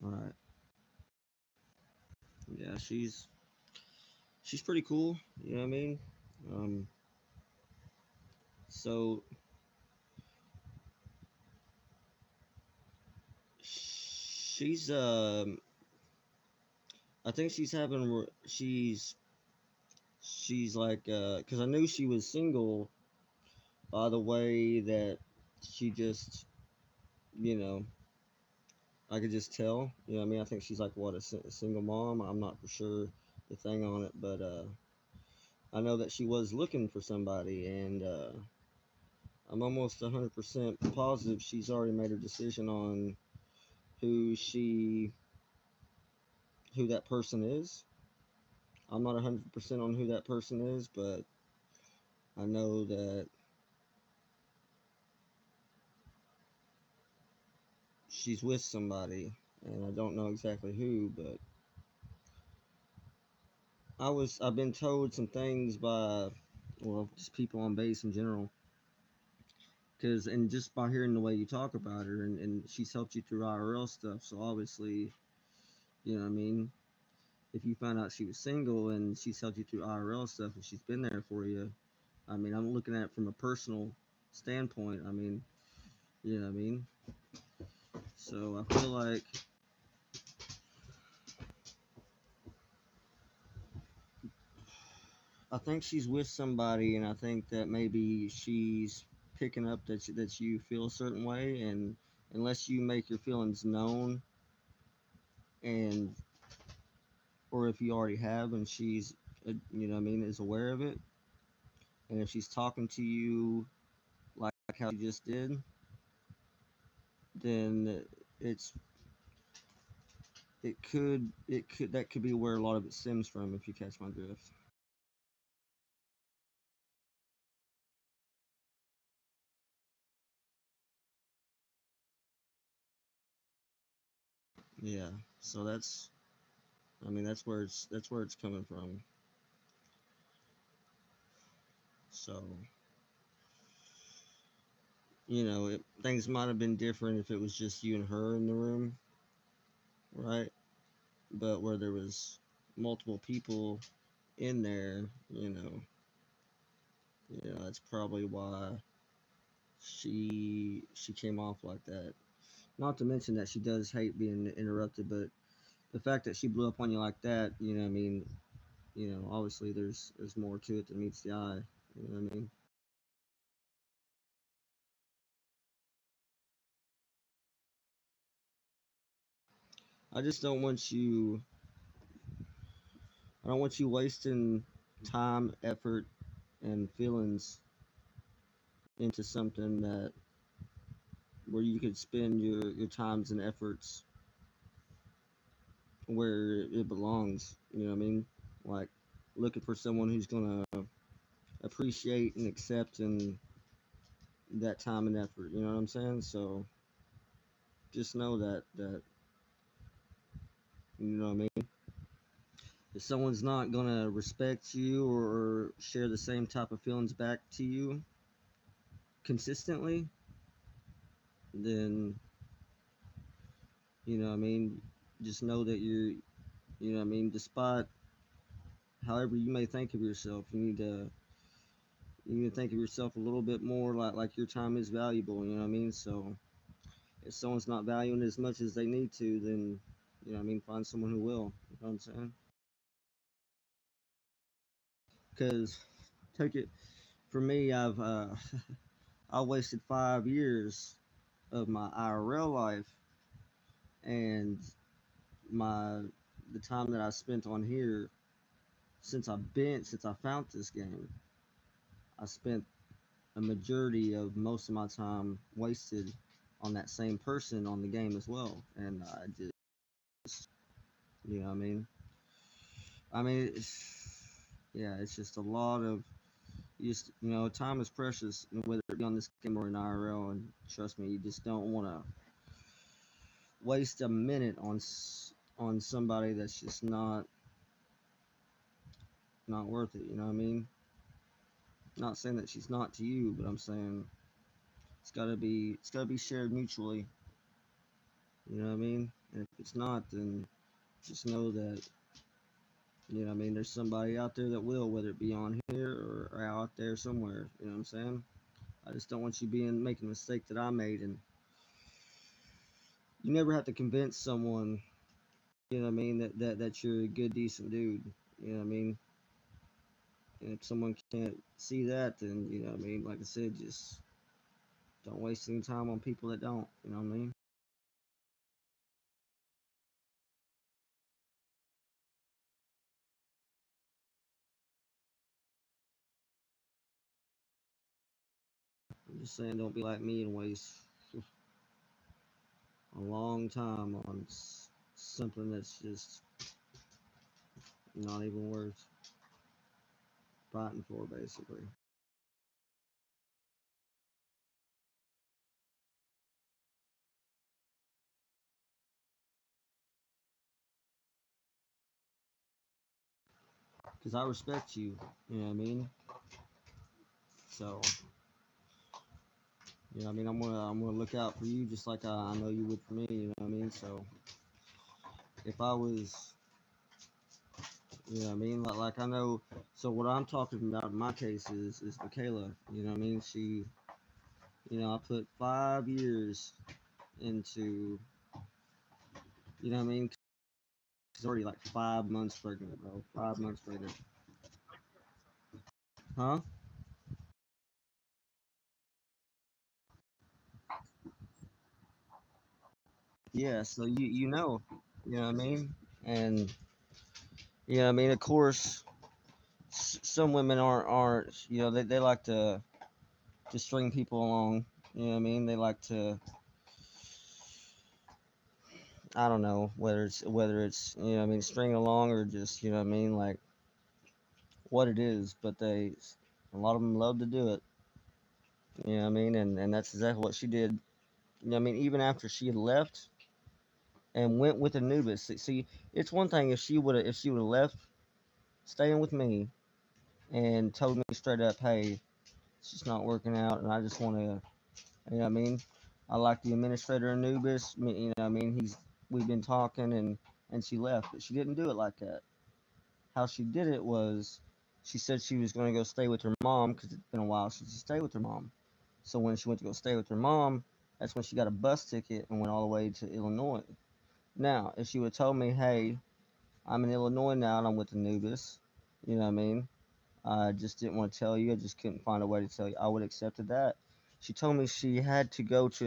All right. Yeah, she's pretty cool. You know what I mean? Um, so she's I think she's having she's like because I knew she was single by the way that she just you know I could just tell. You know what I mean? I think she's like what a single mom. I'm not for sure the thing on it, but I know that she was looking for somebody, and I'm almost 100% positive she's already made her decision on who she who that person is. I'm not 100% on who that person is, but I know that she's with somebody, and I don't know exactly who, but I've been told some things by well just people on base in general, because and just by hearing the way you talk about her, and she's helped you through IRL stuff, so obviously you know what I mean. If you find out she was single and she's helped you through IRL stuff and she's been there for you, I mean, I'm looking at it from a personal standpoint. I mean, you know what I mean? So I feel like I think she's with somebody, and I think that maybe she's picking up that you feel a certain way, and unless you make your feelings known, and or if you already have, and she's you know what I mean is aware of it, and if she's talking to you like how you just did, then it's it could that could be where a lot of it stems from if you catch my drift. Yeah. So that's I mean that's where it's coming from. So things might have been different if it was just you and her in the room, right? But where there was multiple people in there, that's probably why she came off like that. Not to mention that she does hate being interrupted, but the fact that she blew up on you like that, I mean, obviously there's more to it than meets the eye. You know what I mean? I just don't want you. I don't want you wasting time, effort, and feelings into something that where you could spend your times and efforts where it belongs. You know what I mean? Like looking for someone who's gonna appreciate and accept and that time and effort. You know what I'm saying? So just know that you know what I mean. If someone's not gonna respect you or share the same type of feelings back to you consistently, then you know what I mean. Just know that you know what I mean. Despite however you may think of yourself, you need to think of yourself a little bit more like your time is valuable. You know what I mean. So if someone's not valuing it as much as they need to, then you know what I mean. Find someone who will. You know what I'm saying? Because take it for me, I wasted 5 years of my IRL life and my the time that I spent on here since I found this game. I spent a majority of most of my time wasted on that same person on the game as well, and I just you know what I mean. I mean, yeah, it's just a lot of time is precious, whether it be on this game or in IRL, and trust me, you just don't want to waste a minute on somebody that's just not worth it. You know what I mean? Not saying that she's not to you, but I'm saying it's gotta be shared mutually. You know what I mean? And if it's not, then just know that, there's somebody out there that will, whether it be on here or out there somewhere. You know what I'm saying? I just don't want you making a mistake that I made, and you never have to convince someone, that you're a good, decent dude. You know what I mean? And if someone can't see that, then like I said, just don't waste any time on people that don't. You know what I mean? I'm just saying, don't be like me and waste a long time on something that's just not even worth fighting for, basically. Because I respect you. You know what I mean? So, I'm gonna look out for you just like I know you would for me. You know what I mean? So, if I was, like I know. So what I'm talking about in my case is Michaela. You know what I mean? She, I put 5 years into, you know what I mean? She's already like 5 months pregnant, bro. 5 months pregnant. Huh? Yeah. So you know what I mean? And of course, some women aren't. They like to string people along. You know what I mean? They like to. I don't know whether it's string along or just like what it is, but a lot of them love to do it. You know what I mean? And that's exactly what she did. Even after she had left and went with Anubis. See, it's one thing if she would have left, staying with me, and told me straight up, hey, it's just not working out, and I just want to, you know what I mean? I like the administrator Anubis. You know what I mean? We've been talking, and she left, but she didn't do it like that. How she did it was, she said she was going to go stay with her mom because it's been a while since she stayed with her mom. So when she went to go stay with her mom, that's when she got a bus ticket and went all the way to Illinois. Now, if she would have told me, hey, I'm in Illinois now and I'm with Anubis, you know what I mean? I just didn't want to tell you. I just couldn't find a way to tell you. I would have accepted that. She told me she had to go to